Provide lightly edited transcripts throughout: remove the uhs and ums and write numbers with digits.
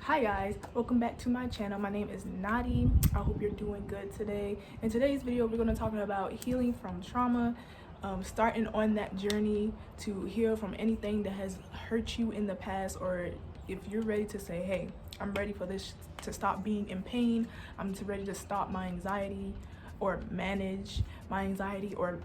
Hi guys, welcome back to my channel. My name is Nadi. I hope you're doing good today. In today's video, we're going to talk about healing from trauma, starting on that journey to heal from anything that has hurt you in the past, or if you're ready to say, hey, I'm ready for this to stop being in pain. I'm ready to stop my anxiety or manage my anxiety or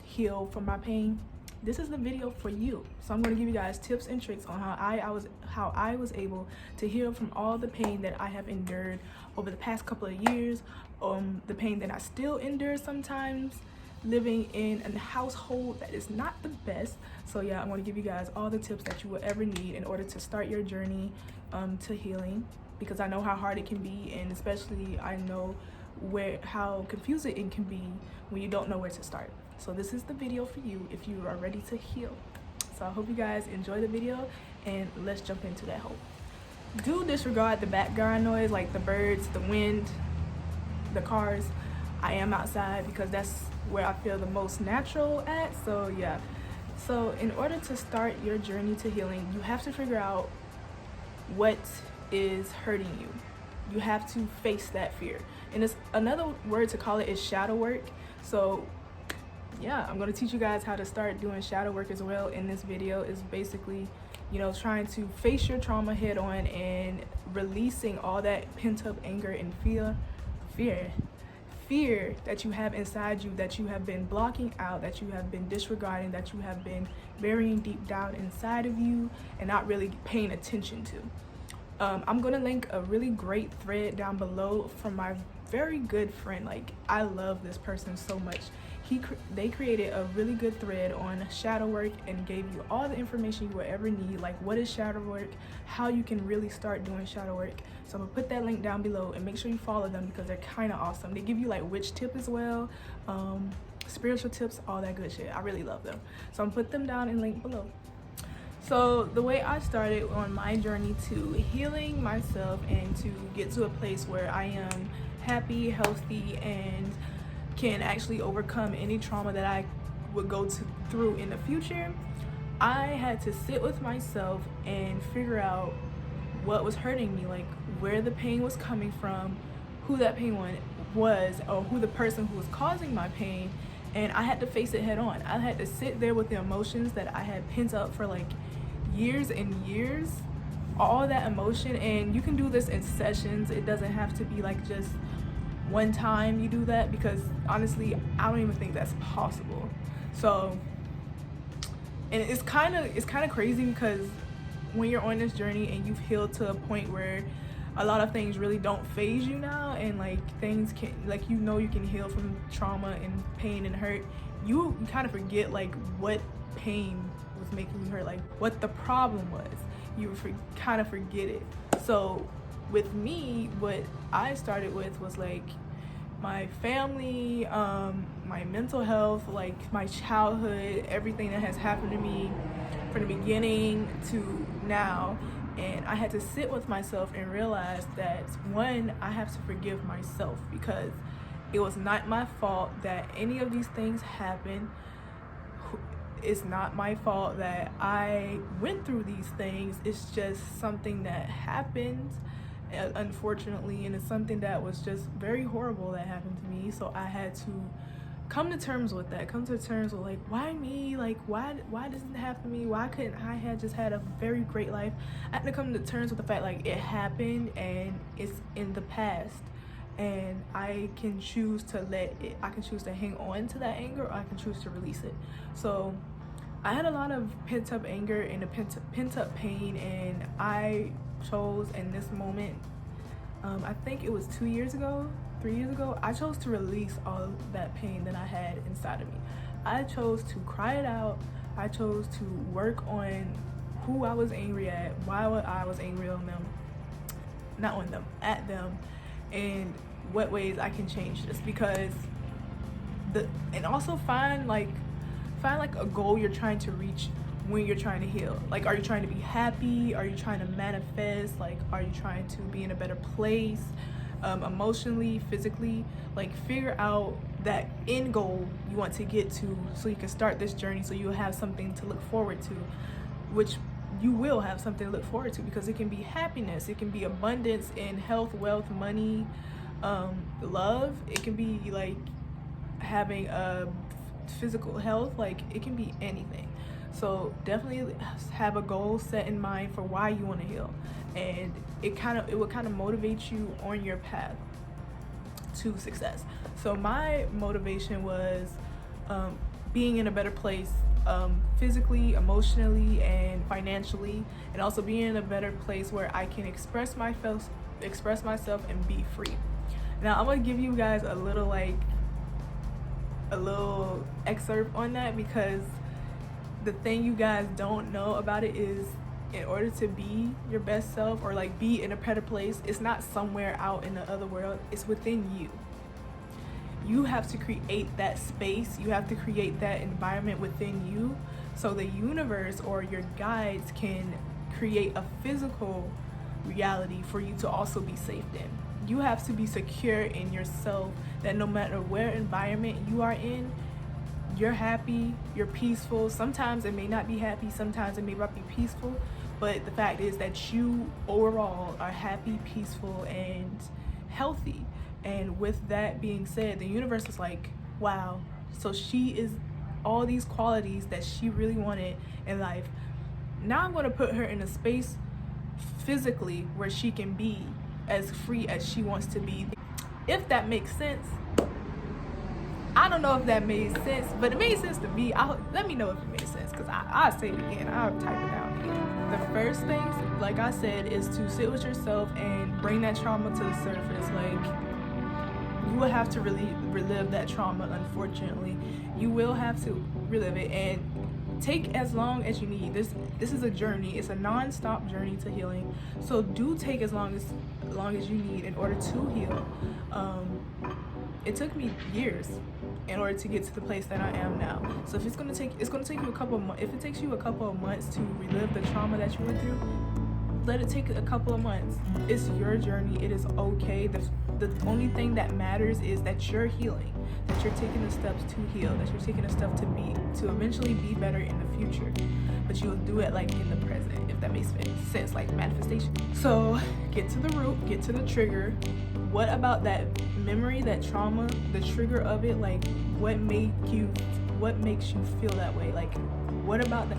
heal from my pain. This is the video for you. So I'm going to give you guys tips and tricks on how I was able to heal from all the pain that I have endured over the past couple of years, the pain that I still endure sometimes, living in a household that is not the best. So yeah, I'm going to give you guys all the tips that you will ever need in order to start your journey to healing, because I know how hard it can be, and especially I know how confusing it can be when you don't know where to start. So this is the video for you if you are ready to heal. So I hope you guys enjoy the video, and let's jump into that hole. Do disregard the background noise like the birds, the wind, the cars. I am outside because that's where I feel the most natural at. So yeah, so in order to start your journey to healing, you have to figure out what is hurting you. You have to face that fear, and it's another word to call it is shadow work. So yeah, I'm going to teach you guys how to start doing shadow work as well in this video. Is basically, you know, trying to face your trauma head on and releasing all that pent-up anger and fear that you have inside you, that you have been blocking out, that you have been disregarding, that you have been burying deep down inside of you and not really paying attention to. I'm gonna link a really great thread down below from my very good friend. Like, I love this person so much. They created a really good thread on shadow work and gave you all the information you will ever need, like what is shadow work, how you can really start doing shadow work. So I'm gonna put that link down below, and make sure you follow them because they're kind of awesome. They give you like witch tip as well, spiritual tips, all that good shit. I really love them. So I'm gonna put them down in link below. So the way I started on my journey to healing myself and to get to a place where I am happy, healthy, and can actually overcome any trauma that I would go through in the future, I had to sit with myself and figure out what was hurting me, like where the pain was coming from, who that pain was, or who the person who was causing my pain. And I had to face it head on. I had to sit there with the emotions that I had pent up for like years and years, all that emotion. And you can do this in sessions. It doesn't have to be like just one time you do that, because honestly I don't even think that's possible. So, and it's kind of crazy because when you're on this journey and you've healed to a point where a lot of things really don't phase you now, and like things can, like, you know, you can heal from trauma and pain and hurt, you kind of forget like what pain was making you hurt, like what the problem was. You kind of forget it. So with me, what I started with was like my family, my mental health, like my childhood, everything that has happened to me from the beginning to now. And I had to sit with myself and realize that, one, I have to forgive myself, because it was not my fault that any of these things happened. It's not my fault that I went through these things. It's just something that happened, unfortunately, and it's something that was just very horrible that happened to me. So I had to come to terms with that, come to terms with like, why me? Like, why doesn't it happen to me? Why couldn't I have just had a very great life? I had to come to terms with the fact like it happened and it's in the past, and I can choose to I can choose to hang on to that anger, or I can choose to release it. So I had a lot of pent-up anger and a pent-up pain, and I chose in this moment, I think it was 3 years ago, I chose to release all of that pain that I had inside of me. I chose to cry it out. I chose to work on who I was angry at, why I was angry on them, not on them, at them, and what ways I can change this. Because and also find like a goal you're trying to reach when you're trying to heal. Like, are you trying to be happy? Are you trying to manifest? Like, are you trying to be in a better place, emotionally, physically? Like, figure out that end goal you want to get to, so you can start this journey, so you'll have something to look forward to, which you will have something to look forward to, because it can be happiness, it can be abundance in health, wealth, money, love. It can be like having a physical health, like it can be anything. So definitely have a goal set in mind for why you want to heal, and it will kind of motivate you on your path to success. So my motivation was being in a better place, physically, emotionally, and financially, and also being in a better place where I can express myself and be free. Now I'm gonna give you guys a little excerpt on that, because the thing you guys don't know about it is, in order to be your best self, or like be in a better place, it's not somewhere out in the other world, it's within you. You have to create that space, you have to create that environment within you, so the universe or your guides can create a physical reality for you to also be safe in. You have to be secure in yourself, that no matter where environment you are in, you're happy, you're peaceful. Sometimes it may not be happy, sometimes it may not be peaceful, but the fact is that you overall are happy, peaceful, and healthy. And with that being said, the universe is like, wow, so she is all these qualities that she really wanted in life. Now I'm going to put her in a space physically where she can be as free as she wants to be. If that makes sense. I don't know if that made sense, but it made sense to me. Let me know if it made sense, because I'll say it again. I'll type it down again. The first thing, like I said, is to sit with yourself and bring that trauma to the surface. Like, you will have to really relive that trauma, unfortunately. You will have to relive it, and take as long as you need. This is a journey. It's a non-stop journey to healing. So do take as long as you need in order to heal. It took me years in order to get to the place that I am now. So if it's gonna take you a couple of months. If it takes you a couple of months to relive the trauma that you went through, let it take a couple of months. It's your journey. It is okay. The only thing that matters is that you're healing, that you're taking the steps to heal, that you're taking the step to eventually be better in the future. But you'll do it like in the present, if that makes sense, like manifestation. So get to the root, get to the trigger. What about that memory, that trauma, the trigger of it? Like, what makes you feel that way? Like, what about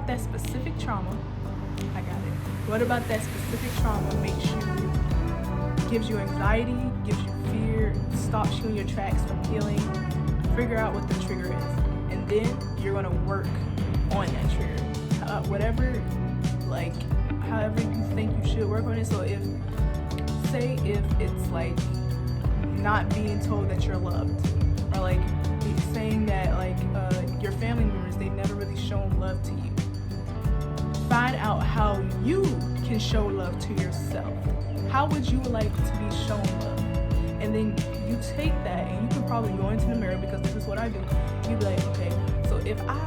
that specific trauma? I got it. What about that specific trauma gives you anxiety, gives you fear, stops you in your tracks from healing? Figure out what the trigger is, and then you're gonna work on that trigger. However you think you should work on it. So if it's like not being told that you're loved, or like saying that like your family members, they've never really shown love to you. Find out how you can show love to yourself. How would you like to be shown love? And then you take that, and you can probably go into the mirror, because this is what I do. You'd be like, okay, so if I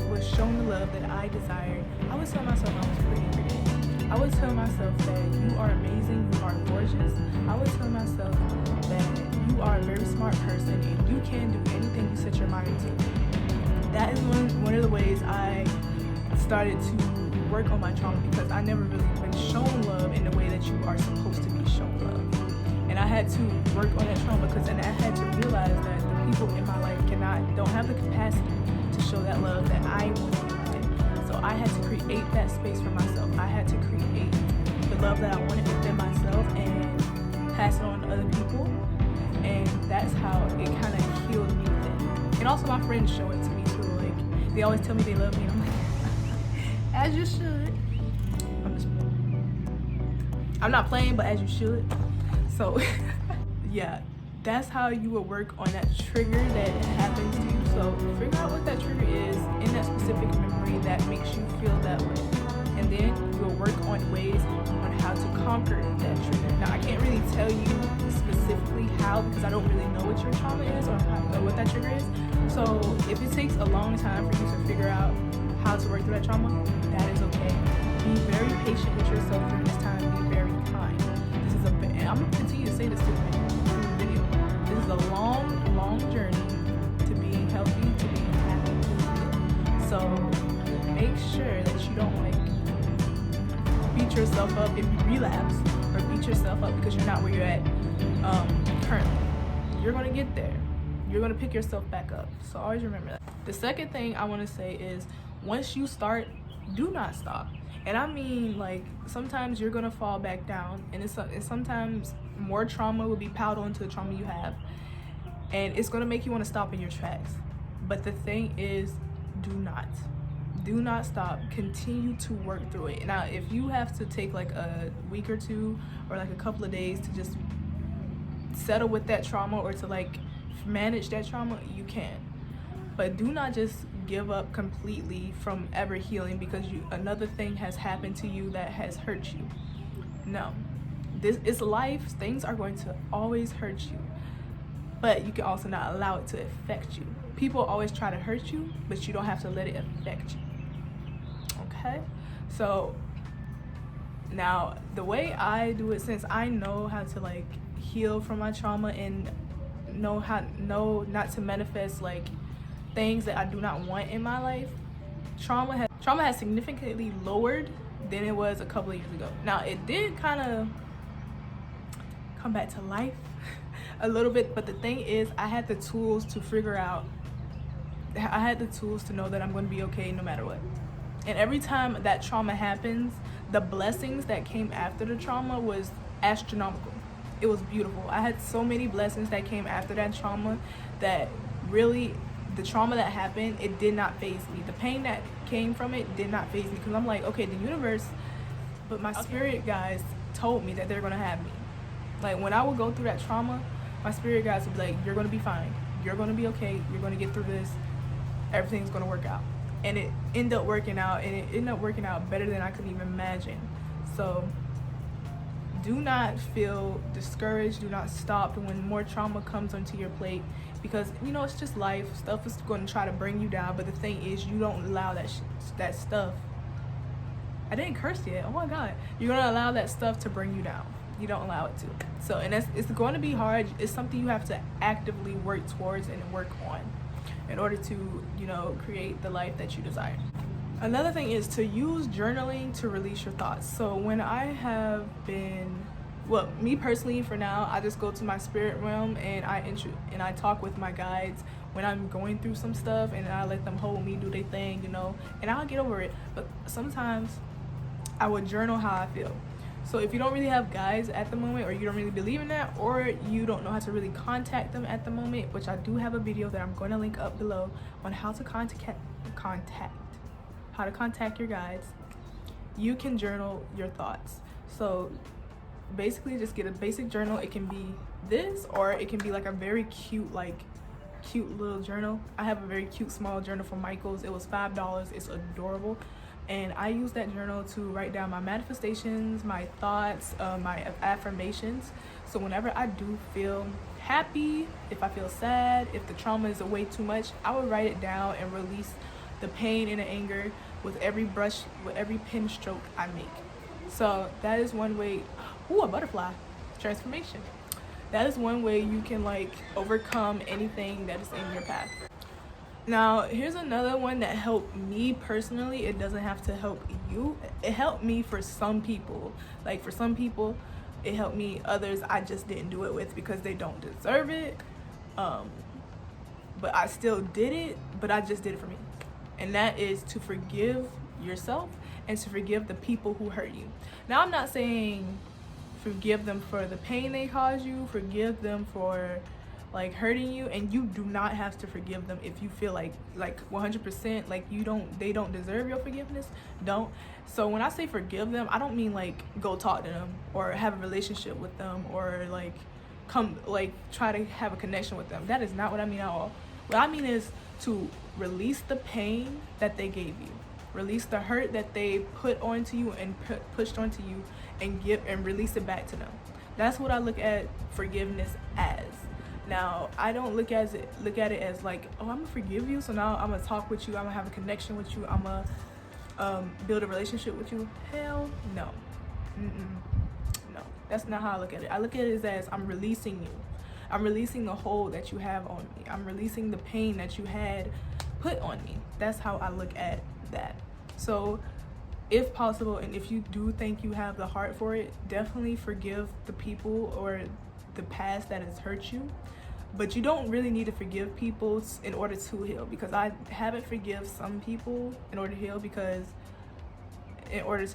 was shown the love that I desired, I would tell myself I was pretty every day. I would tell myself that you are amazing, you are gorgeous. I would tell myself that you are a very smart person and you can do anything you set your mind to. That is one of the ways I started to work on my trauma, because I never really been shown love in the way that you are supposed to be shown love. And I had to work on that trauma, and I had to realize that the people in my life don't have the capacity to show that love that I wanted. So I had to create that space for myself. I had to create the love that I wanted within myself and pass it on to other people. And that's how it kind of healed me within. And also my friends show it to me too. Like, they always tell me they love me. I'm like, as you should. I'm not playing, but as you should. So yeah, that's how you will work on that trigger that happens to you. So figure out what that trigger is in that specific memory that makes you feel that way, and then you'll work on ways on how to conquer that trigger. Now I can't really tell you specifically how, because I don't really know what your trauma is or what that trigger is. So if it takes a long time for you to figure out how to work through that trauma, that is okay. Be very patient with yourself during this time. Be very kind. And I'm gonna continue to say this through the video. This is a long journey to being healthy, to being happy, to heal. So make sure that you don't yourself up if you relapse, or beat yourself up because you're not where you're at currently. You're gonna get there. You're gonna pick yourself back up. So always remember that. The second thing I want to say is, once you start, do not stop. And I mean, like, sometimes you're gonna fall back down, and sometimes more trauma will be piled onto the trauma you have, and it's gonna make you want to stop in your tracks. But the thing is, do not stop. Continue to work through it. Now, if you have to take like a week or two, or like a couple of days to just settle with that trauma, or to like manage that trauma, you can. But do not just give up completely from ever healing because another thing has happened to you that has hurt you. No, this is life. Things are going to always hurt you, but you can also not allow it to affect you. People always try to hurt you, but you don't have to let it affect you. Okay? So now the way I do it, since I know how to like heal from my trauma and know not to manifest like things that I do not want in my life, trauma has significantly lowered than it was a couple of years ago. Now, it did kind of come back to life a little bit, but the thing is, I had the tools to figure out, I had the tools to know that I'm going to be okay no matter what. And every time that trauma happens, the blessings that came after the trauma was astronomical. It was beautiful. I had so many blessings that came after that trauma that really, the trauma that happened, it did not faze me. The pain that came from it did not faze me, because I'm like, okay, the universe, but my spirit guys told me that they're gonna have me. Like, when I would go through that trauma, my spirit guys would be like, you're gonna be fine, you're gonna be okay, you're gonna get through this, everything's gonna work out. And it ended up working out, and it ended up working out better than I could even imagine. So do not feel discouraged. Do not stop when more trauma comes onto your plate, because you know, it's just life. Stuff is going to try to bring you down, but the thing is, you don't allow that stuff. I didn't curse yet. Oh my God. You're going to allow that stuff to bring you down. You don't allow it to. So, and it's going to be hard. It's something you have to actively work towards and work on in order to, you know, create the life that you desire. Another thing is to use journaling to release your thoughts. So when I have been, well, me personally, for now, I just go to my spirit realm and I talk with my guides when I'm going through some stuff, and I let them hold me, do their thing, you know, and I'll get over it. But sometimes I would journal how I feel. So if you don't really have guides at the moment, or you don't really believe in that, or you don't know how to really contact them at the moment, which I do have a video that I'm going to link up below on how to contact your guides, you can journal your thoughts. So basically, just get a basic journal. It can be this, or it can be like a very cute little journal. I have a very cute small journal from Michaels. It was $5. It's adorable, and I use that journal to write down my manifestations, my thoughts, my affirmations. So whenever I do feel happy, if I feel sad, if the trauma is way too much, I would write it down and release the pain and the anger with every pen stroke I make. So that is one way. Ooh, a butterfly transformation. That is one way you can like overcome anything that is in your path. Now, here's another one that helped me personally. It doesn't have to help you. It helped me for some people. Like, for some people, it helped me. Others, I just didn't do it with because they don't deserve it. But I still did it, but I just did it for me. And that is to forgive yourself and to forgive the people who hurt you. Now, I'm not saying forgive them for the pain they caused you, forgive them for like hurting you, and you do not have to forgive them if you feel like 100% like they don't deserve your forgiveness. Don't. So when I say forgive them, I don't mean like go talk to them or have a relationship with them or like come like try to have a connection with them. That is not what I mean at all. What I mean is to release the pain that they gave you, release the hurt that they put onto you and pushed onto you, and release it back to them. That's what I look at forgiveness as. Now, I don't look at it as like, oh, I'm gonna forgive you, so now I'm gonna talk with you, I'm gonna have a connection with you, I'm gonna build a relationship with you. Hell no. No, that's not how I look at it. I look at it as I'm releasing you. I'm releasing the hold that you have on me. I'm releasing the pain that you had put on me. That's how I look at that. So if possible, and if you do think you have the heart for it, definitely forgive the people or the past that has hurt you. But you don't really need to forgive people in order to heal, because I haven't forgive some people in order to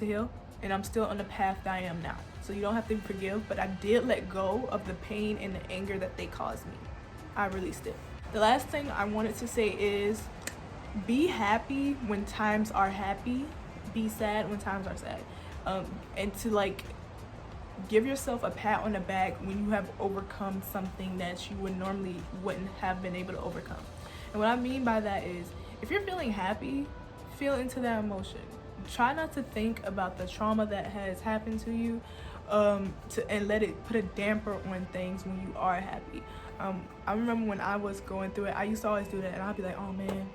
heal, and I'm still on the path that I am now. So you don't have to forgive, but I did let go of the pain and the anger that they caused me. I released it. The last thing I wanted to say is, be happy when times are happy, be sad when times are sad, and to like give yourself a pat on the back when you have overcome something that you wouldn't have been able to overcome. And what I mean by that is, if you're feeling happy, feel into that emotion. Try not to think about the trauma that has happened to you, and let it put a damper on things when you are happy. I remember when I was going through it, I used to always do that, and I'd be like, oh man,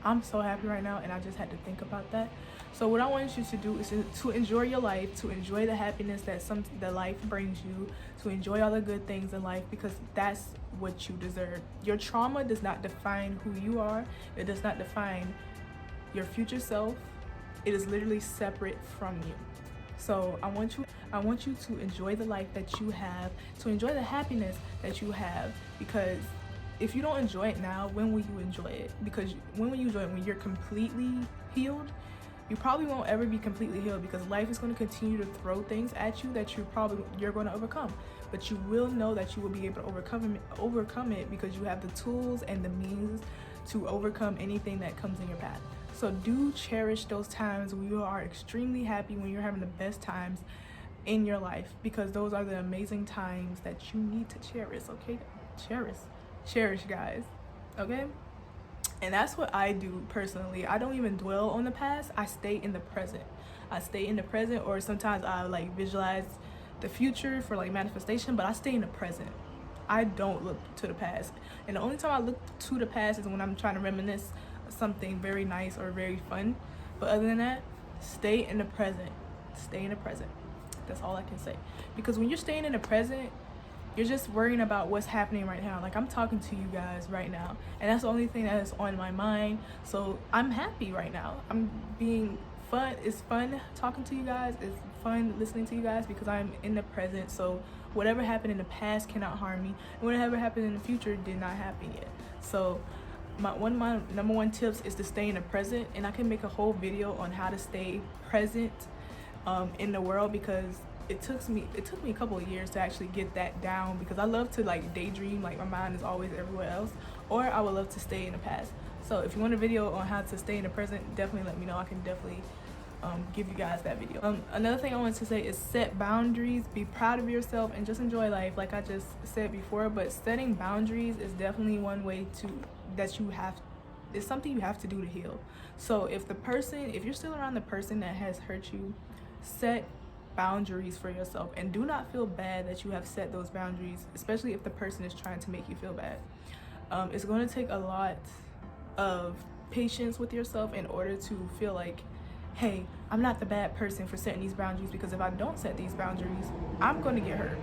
I'm so happy right now, and I just had to think about that. So what I want you to do is to enjoy your life, to enjoy the happiness that life brings you, to enjoy all the good things in life, because that's what you deserve. Your trauma does not define who you are. It does not define your future self. It is literally separate from you. So I want you to enjoy the life that you have, to enjoy the happiness that you have, because if you don't enjoy it now, when will you enjoy it? Because when will you enjoy it? When you're completely healed? You probably won't ever be completely healed, because life is going to continue to throw things at you that you're going to overcome. But you will know that you will be able to overcome it because you have the tools and the means to overcome anything that comes in your path. So do cherish those times when you are extremely happy, when you're having the best times in your life, because those are the amazing times that you need to cherish. Okay, cherish, guys. Okay. And that's what I do personally. I don't even dwell on the past. I stay in the present. Or sometimes I like visualize the future for like manifestation, but I stay in the present. I don't look to the past. And the only time I look to the past is when I'm trying to reminisce something very nice or very fun. But other than that, stay in the present. That's all I can say. Because when you're staying in the present, you're just worrying about what's happening right now. Like, I'm talking to you guys right now, and that's the only thing that is on my mind. So I'm happy right now. I'm being fun. It's fun talking to you guys. It's fun listening to you guys, because I'm in the present. So whatever happened in the past cannot harm me, and whatever happened in the future did not happen yet. So my number one tips is to stay in the present, and I can make a whole video on how to stay present in the world, because it took me a couple of years to actually get that down, because I love to like daydream, like my mind is always everywhere else, or I would love to stay in the past. So if you want a video on how to stay in the present, definitely let me know. I can definitely give you guys that video. Another thing I wanted to say is set boundaries, be proud of yourself, and just enjoy life, like I just said before. But setting boundaries is definitely one way it's something you have to do to heal. So if you're still around the person that has hurt you, set boundaries for yourself, and do not feel bad that you have set those boundaries, especially if the person is trying to make you feel bad. It's going to take a lot of patience with yourself in order to feel like, hey, I'm not the bad person for setting these boundaries, because if I don't set these boundaries, I'm going to get hurt,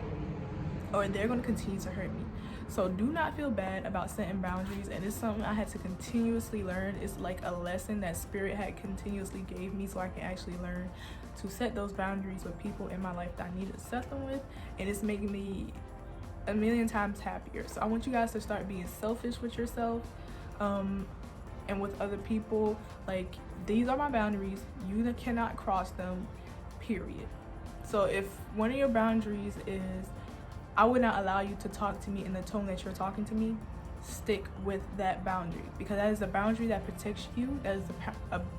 or they're going to continue to hurt me. So do not feel bad about setting boundaries, and it's something I had to continuously learn. It's like a lesson that Spirit had continuously gave me, so I can actually learn to set those boundaries with people in my life that I need to set them with, and it's making me a million times happier. So I want you guys to start being selfish with yourself and with other people. Like, these are my boundaries, you cannot cross them, period. So if one of your boundaries is, I would not allow you to talk to me in the tone that you're talking to me, stick with that boundary, because that is a boundary that protects you. That is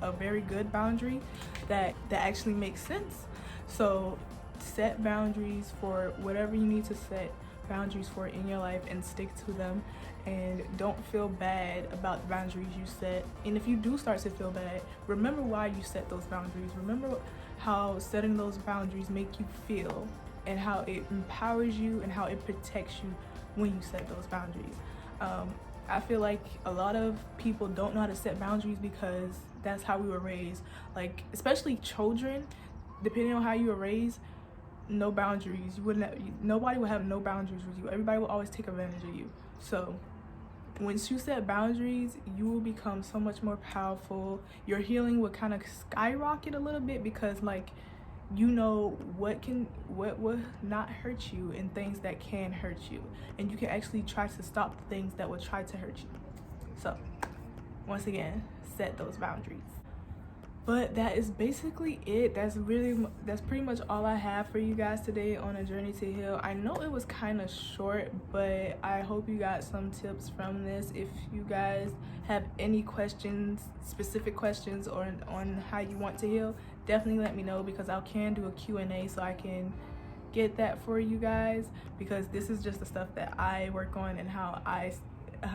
a very good boundary that actually makes sense. So set boundaries for whatever you need to set boundaries for in your life, and stick to them, and don't feel bad about the boundaries you set. And if you do start to feel bad, remember why you set those boundaries. Remember how setting those boundaries make you feel, and how it empowers you, and how it protects you when you set those boundaries. I feel like a lot of people don't know how to set boundaries because that's how we were raised. Like, especially children, depending on how you were raised, no boundaries. Nobody would have no boundaries with you. Everybody will always take advantage of you. So once you set boundaries, you will become so much more powerful. Your healing will kind of skyrocket a little bit, because like, you know what will not hurt you and things that can hurt you, and you can actually try to stop the things that will try to hurt you. So once again, set those boundaries. But that is basically it. That's pretty much all I have for you guys today on A Journey to Heal. I know it was kind of short, but I hope you got some tips from this. If you guys have any questions, specific questions on how you want to heal, definitely let me know, because I can do a Q&A so I can get that for you guys, because this is just the stuff that I work on and how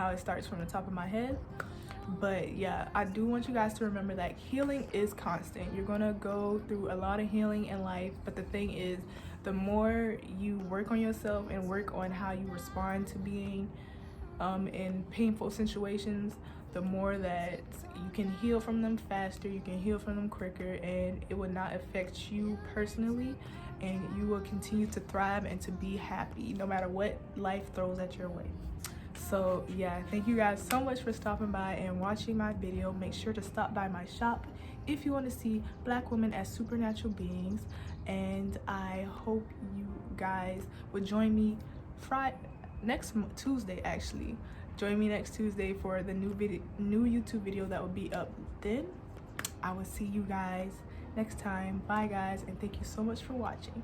it starts from the top of my head. But yeah, I do want you guys to remember that healing is constant. You're gonna go through a lot of healing in life, but the thing is, the more you work on yourself and work on how you respond to being in painful situations, the more that you can heal from them faster, you can heal from them quicker, and it will not affect you personally, and you will continue to thrive and to be happy no matter what life throws at your way. So yeah, thank you guys so much for stopping by and watching my video. Make sure to stop by my shop if you want to see Black women as supernatural beings, and I hope you guys would join me next Tuesday. Actually, join me next Tuesday for the new YouTube video that will be up then. I will see you guys next time. Bye guys, and thank you so much for watching.